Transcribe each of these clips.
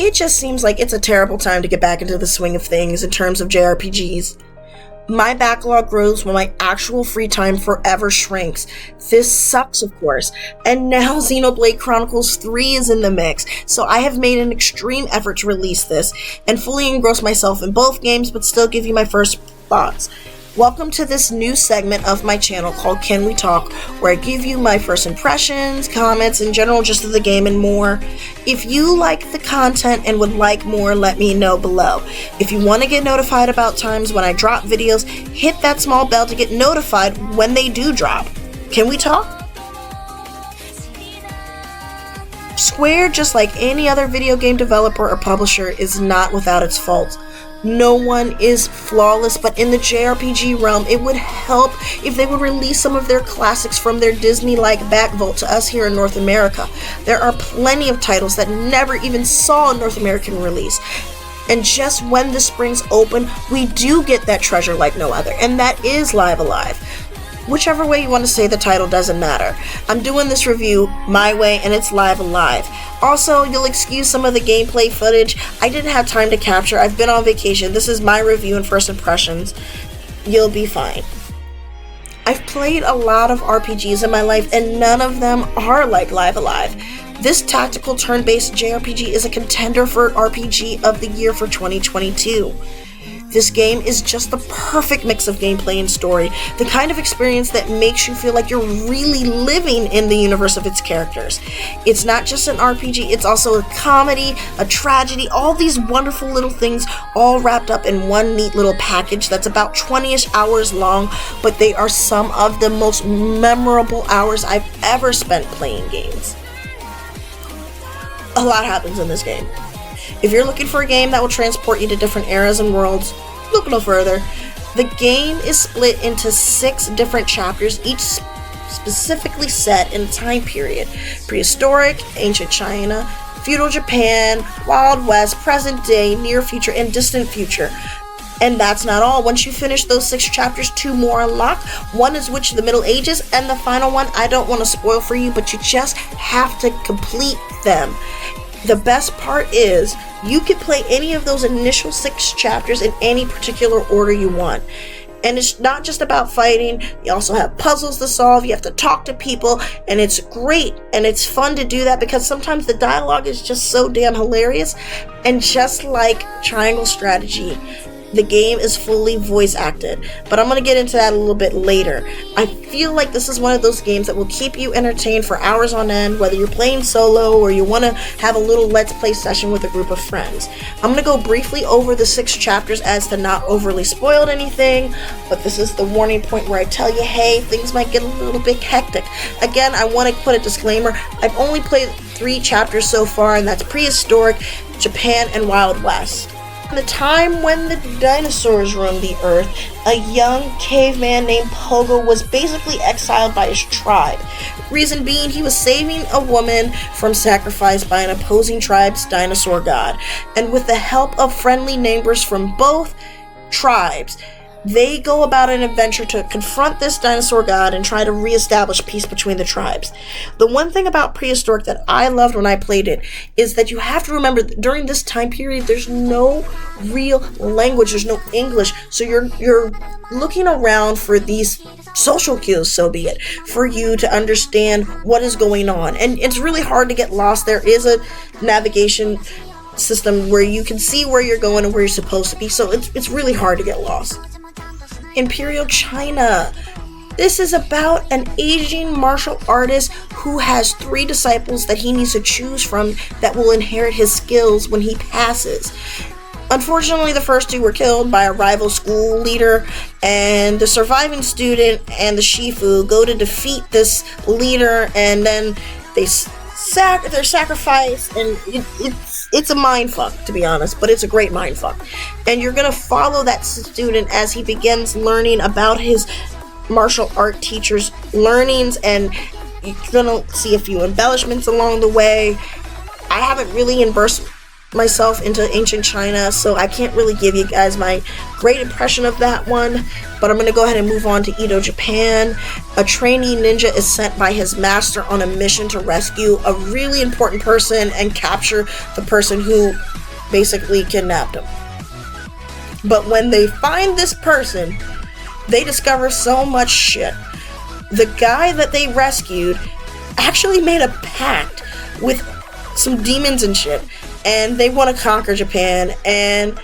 It just seems like it's a terrible time to get back into the swing of things in terms of JRPGs. My backlog grows when my actual free time forever shrinks. This sucks, of course, and now Xenoblade Chronicles 3 is in the mix, so I have made an extreme effort to release this and fully engross myself in both games, but still give you my first thoughts. Welcome to this new segment of my channel called Can We Talk, where I give you my first impressions, comments, and general gist of the game and more. If you like the content and would like more, let me know below. If you want to get notified about times when I drop videos, hit that small bell to get notified when they do drop. Can we talk? Square, just like any other video game developer or publisher, is not without its faults. No one is flawless, but in the JRPG realm, it would help if they would release some of their classics from their Disney-like back vault to us here in North America. There are plenty of titles that never even saw a North American release. And just when the springs open, we do get that treasure like no other, and that is LiveHikari. Whichever way you want to say the title doesn't matter. I'm doing this review my way, and it's LiveHikari. Also, you'll excuse some of the gameplay footage. I didn't have time to capture. I've been on vacation. This is my review and first impressions. You'll be fine. I've played a lot of RPGs in my life, and none of them are like LiveHikari. This tactical turn-based JRPG is a contender for RPG of the year for 2022. This game is just the perfect mix of gameplay and story, the kind of experience that makes you feel like you're really living in the universe of its characters. It's not just an RPG, it's also a comedy, a tragedy, all these wonderful little things all wrapped up in one neat little package that's about 20-ish hours long, but they are some of the most memorable hours I've ever spent playing games. A lot happens in this game. If you're looking for a game that will transport you to different eras and worlds, look no further. The game is split into 6 different chapters, each specifically set in a time period: prehistoric, ancient China, feudal Japan, Wild West, present day, near future, and distant future. And that's not all. Once you finish those 6 chapters, 2 more unlock. One is which the Middle Ages, and the final one I don't want to spoil for you, but you just have to complete them. The best part is, you can play any of those initial 6 chapters in any particular order you want. And it's not just about fighting, you also have puzzles to solve, you have to talk to people, and it's great, and it's fun to do that because sometimes the dialogue is just so damn hilarious. And just like Triangle Strategy, the game is fully voice acted, but I'm going to get into that a little bit later. I feel like this is one of those games that will keep you entertained for hours on end, whether you're playing solo or you want to have a little let's play session with a group of friends. I'm going to go briefly over the 6 chapters as to not overly spoil anything, but this is the warning point where I tell you, hey, things might get a little bit hectic. Again, I want to put a disclaimer, I've only played 3 chapters so far, and that's prehistoric, Japan, and Wild West. In the time when the dinosaurs roamed the earth, a young caveman named Pogo was basically exiled by his tribe. Reason being, he was saving a woman from sacrifice by an opposing tribe's dinosaur god. And with the help of friendly neighbors from both tribes, they go about an adventure to confront this dinosaur god and try to reestablish peace between the tribes. The one thing about prehistoric that I loved when I played it is that you have to remember that during this time period there's no real language, there's no English, so you're looking around for these social cues, so be it, for you to understand what is going on. And it's really hard to get lost. There is a navigation system where you can see where you're going and where you're supposed to be, so it's really hard to get lost. Imperial China. This is about an aging martial artist who has 3 disciples that he needs to choose from that will inherit his skills when he passes. Unfortunately, the first 2 were killed by a rival school leader, and the surviving student and the Shifu go to defeat this leader, and then they're sacrificed, and it's a mindfuck, to be honest, but it's a great mindfuck. And you're gonna follow that student as he begins learning about his martial art teacher's learnings, and you're gonna see a few embellishments along the way. I haven't really myself into ancient China, so I can't really give you guys my great impression of that one, but I'm going to go ahead and move on to Edo, Japan. A trainee ninja is sent by his master on a mission to rescue a really important person and capture the person who basically kidnapped him. But when they find this person, they discover so much shit. The guy that they rescued actually made a pact with some demons and shit, and they want to conquer Japan. And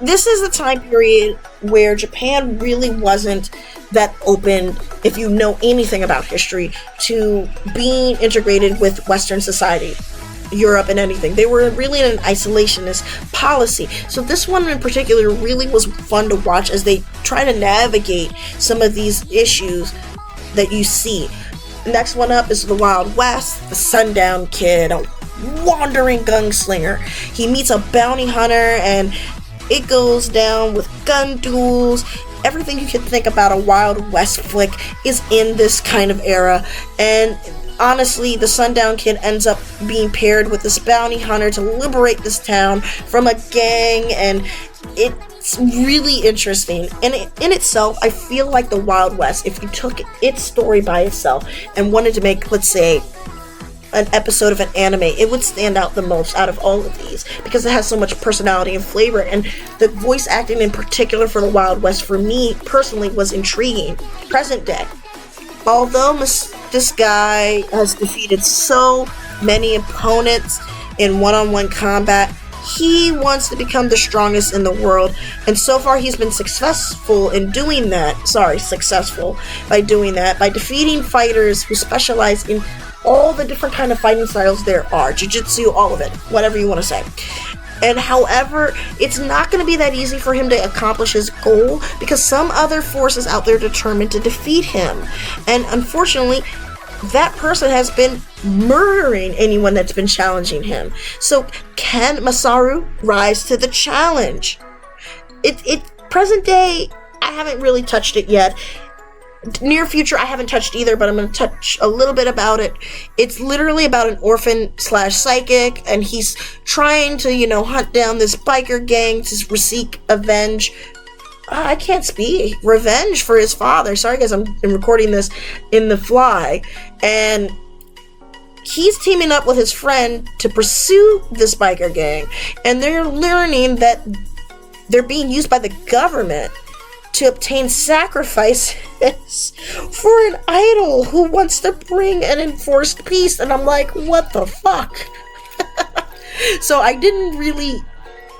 this is the time period where Japan really wasn't that open, if you know anything about history, to being integrated with Western society, Europe and anything. They were really in an isolationist policy. So this one in particular really was fun to watch as they try to navigate some of these issues that you see. Next one up is the Wild West, the Sundown Kid, a wandering gunslinger. He meets a bounty hunter and it goes down with gun duels. Everything you can think about a Wild West flick is in this kind of era. And honestly, the Sundown Kid ends up being paired with this bounty hunter to liberate this town from a gang, and it's really interesting. And in itself, I feel like the Wild West, if you took its story by itself and wanted to make, let's say, an episode of an anime, it would stand out the most out of all of these because it has so much personality and flavor. And the voice acting in particular for the Wild West, for me personally, was intriguing. Present day, although this guy has defeated so many opponents in one-on-one combat, he wants to become the strongest in the world, and so far he's been successful by doing that by defeating fighters who specialize in all the different kind of fighting styles there are, jiu-jitsu, all of it, whatever you want to say. And however, it's not going to be that easy for him to accomplish his goal because some other forces out there determined to defeat him. And unfortunately, that person has been murdering anyone that's been challenging him. So can Masaru rise to the challenge? It present day, I haven't really touched it yet. Near future, I haven't touched either, but I'm going to touch a little bit about it. It's literally about an orphan/psychic, and he's trying to, hunt down this biker gang to seek revenge for his father. Sorry guys, I'm recording this in the fly. And he's teaming up with his friend to pursue this biker gang. And they're learning that they're being used by the government to obtain sacrifices for an idol who wants to bring an enforced peace. And I'm like, what the fuck? So I didn't really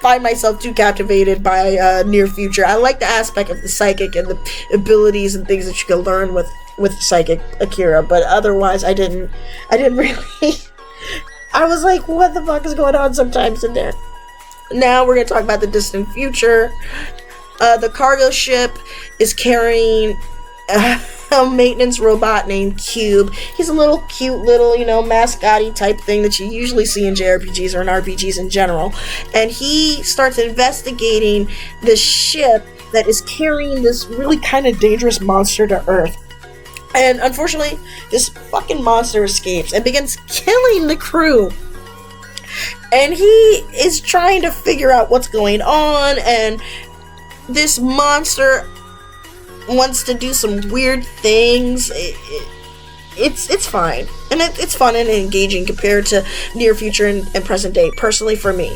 find myself too captivated by Near Future. I like the aspect of the psychic and the abilities and things that you can learn with psychic Akira, but otherwise I didn't really. I was like, what the fuck is going on sometimes in there? Now we're going to talk about the distant future. The cargo ship is carrying a maintenance robot named Cube. He's a little cute little, mascotty type thing that you usually see in JRPGs or in RPGs in general. And he starts investigating the ship that is carrying this really kind of dangerous monster to Earth. And unfortunately, this fucking monster escapes and begins killing the crew. And he is trying to figure out what's going on, and this monster wants to do some weird things. It's fine, and it's fun and engaging compared to Near Future and present day, personally for me.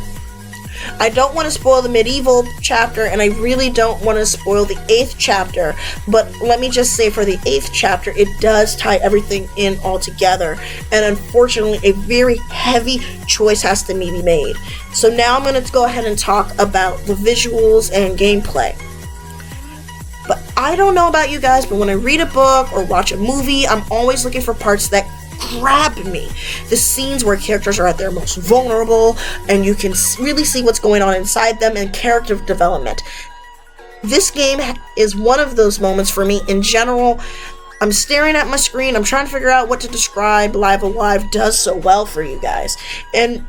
I don't want to spoil the medieval chapter, and I really don't want to spoil the 8th chapter, but let me just say for the 8th chapter, it does tie everything in all together, and unfortunately, a very heavy choice has to be made. So now I'm going to go ahead and talk about the visuals and gameplay. But I don't know about you guys, but when I read a book or watch a movie, I'm always looking for parts that grab me. The scenes where characters are at their most vulnerable and you can really see what's going on inside them and character development. This game is one of those moments for me. In general, I'm staring at my screen, I'm trying to figure out what to describe. LiveHikari does so well for you guys. And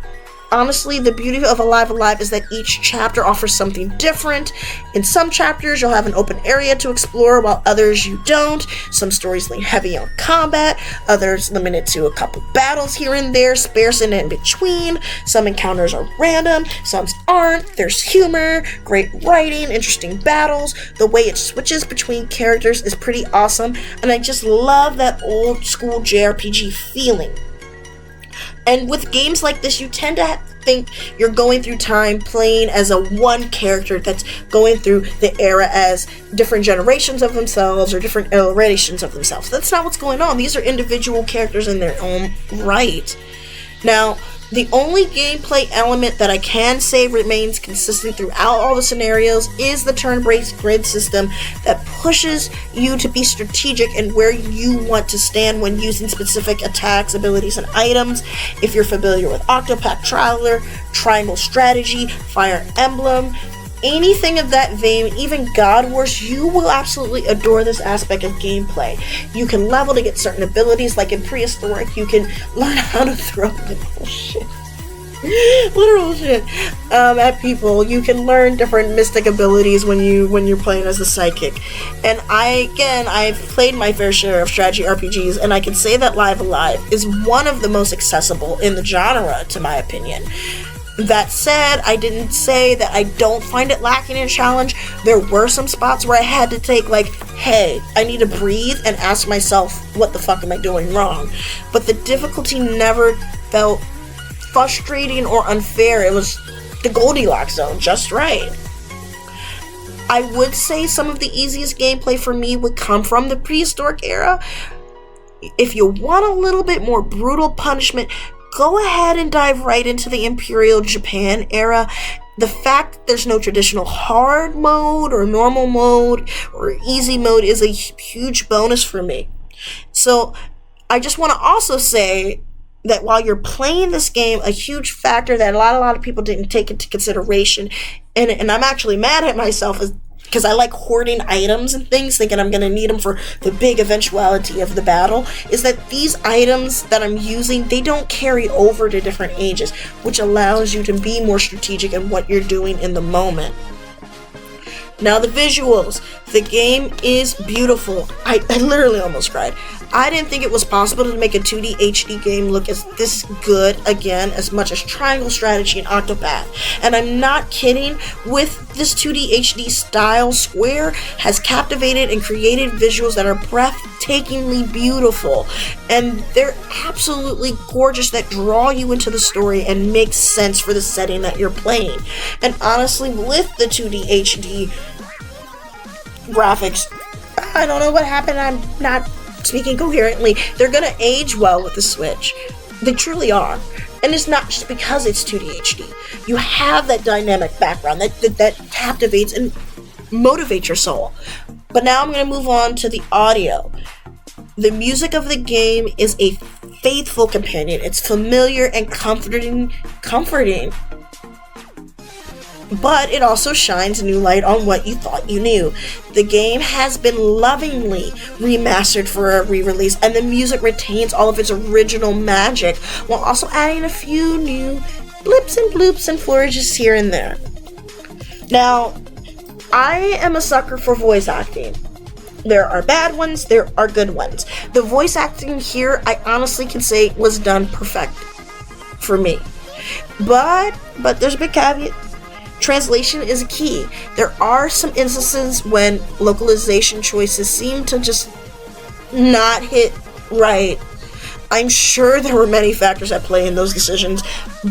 Honestly, the beauty of Alive is that each chapter offers something different. In some chapters, you'll have an open area to explore, while others you don't. Some stories lean heavy on combat, others limited to a couple battles here and there, sparse and in between. Some encounters are random, some aren't. There's humor, great writing, interesting battles. The way it switches between characters is pretty awesome, and I just love that old school JRPG feeling. And with games like this, you tend to think you're going through time playing as a one character that's going through the era as different generations of themselves or different iterations of themselves. That's not what's going on. These are individual characters in their own right. Now, the only gameplay element that I can say remains consistent throughout all the scenarios is the turn-based grid system that pushes you to be strategic in where you want to stand when using specific attacks, abilities, and items. If you're familiar with Octopath Traveler, Triangle Strategy, Fire Emblem, anything of that vein, even God Wars, you will absolutely adore this aspect of gameplay. You can level to get certain abilities, like in Prehistoric, you can learn how to throw literal shit at people. You can learn different mystic abilities when you're playing as the psychic. And I've played my fair share of strategy RPGs, and I can say that Alive is one of the most accessible in the genre, to my opinion. That said, I didn't say that I don't find it lacking in challenge. There were some spots where I had to take, hey, I need to breathe and ask myself, what the fuck am I doing wrong? But the difficulty never felt frustrating or unfair. It was the Goldilocks zone, just right. I would say some of the easiest gameplay for me would come from the Prehistoric era. If you want a little bit more brutal punishment, go ahead and dive right into the Imperial Japan era. The fact that there's no traditional hard mode or normal mode or easy mode is a huge bonus for me. So I just want to also say that while you're playing this game, a huge factor that a lot of people didn't take into consideration, and I'm actually mad at myself, is because I like hoarding items and things, thinking I'm going to need them for the big eventuality of the battle, is that these items that I'm using, they don't carry over to different ages, which allows you to be more strategic in what you're doing in the moment. Now, the visuals. The game is beautiful. I literally almost cried. I didn't think it was possible to make a 2D HD game look as this good again as much as Triangle Strategy and Octopath. And I'm not kidding, with this 2D HD style, Square has captivated and created visuals that are breathtakingly beautiful. And they're absolutely gorgeous, that draw you into the story and make sense for the setting that you're playing. And honestly, with the 2D HD graphics, I don't know what happened, I'm not speaking coherently. They're gonna age well with the Switch. They truly are. And it's not just because it's 2D HD. You have that dynamic background that captivates and motivates your soul. But now I'm gonna move on to the audio. The music of the game is a faithful companion. It's familiar and comforting. But it also shines a new light on what you thought you knew. The game has been lovingly remastered for a re-release, and the music retains all of its original magic, while also adding a few new blips and bloops and flourishes here and there. Now, I am a sucker for voice acting. There are bad ones, there are good ones. The voice acting here, I honestly can say, was done perfect for me. But there's a big caveat. Translation is a key. There are some instances when localization choices seem to just not hit right. I'm sure there were many factors at play in those decisions,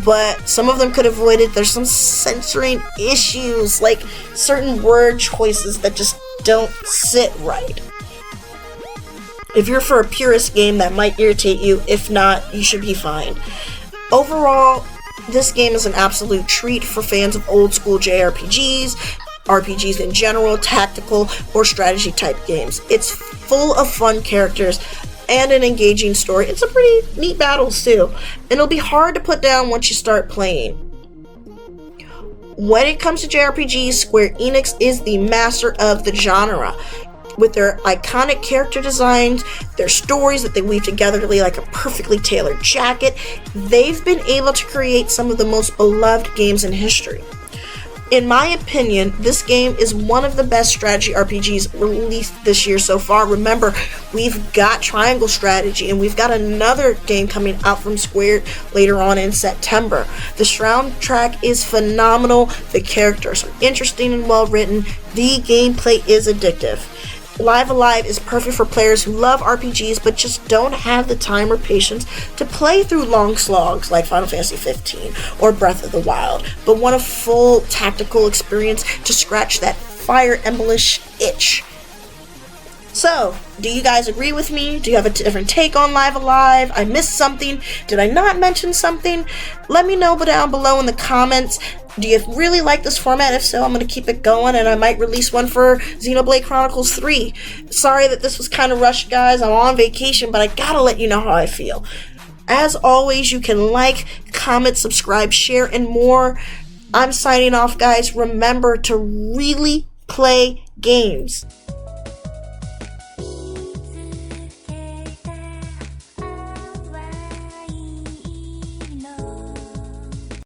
but some of them could have avoided. There's some censoring issues, like certain word choices that just don't sit right. If you're for a purist game, that might irritate you. If not, you should be fine. Overall, this game is an absolute treat for fans of old school JRPGs, RPGs in general, tactical or strategy type games. It's full of fun characters and an engaging story. It's a pretty neat battles too, and it'll be hard to put down once you start playing. When it comes to JRPGs, Square Enix is the master of the genre. with their iconic character designs, their stories that they weave together to be like a perfectly tailored jacket. They've been able to create some of the most beloved games in history. In my opinion, this game is one of the best strategy RPGs released this year so far. Remember, we've got Triangle Strategy, and we've got another game coming out from Square later on in September. The soundtrack is phenomenal, the characters are interesting and well written, the gameplay is addictive. LiveHikari is perfect for players who love RPGs but just don't have the time or patience to play through long slogs like Final Fantasy 15 or Breath of the Wild, but want a full tactical experience to scratch that Fire Emblem-ish itch. So, do you guys agree with me? Do you have a different take on LiveHikari? I missed something? Did I not mention something? Let me know down below in the comments. Do you really like this format? If so, I'm going to keep it going, and I might release one for Xenoblade Chronicles 3. Sorry that this was kind of rushed, guys. I'm on vacation, but I gotta let you know how I feel. As always, you can like, comment, subscribe, share, and more. I'm signing off, guys. Remember to really play games.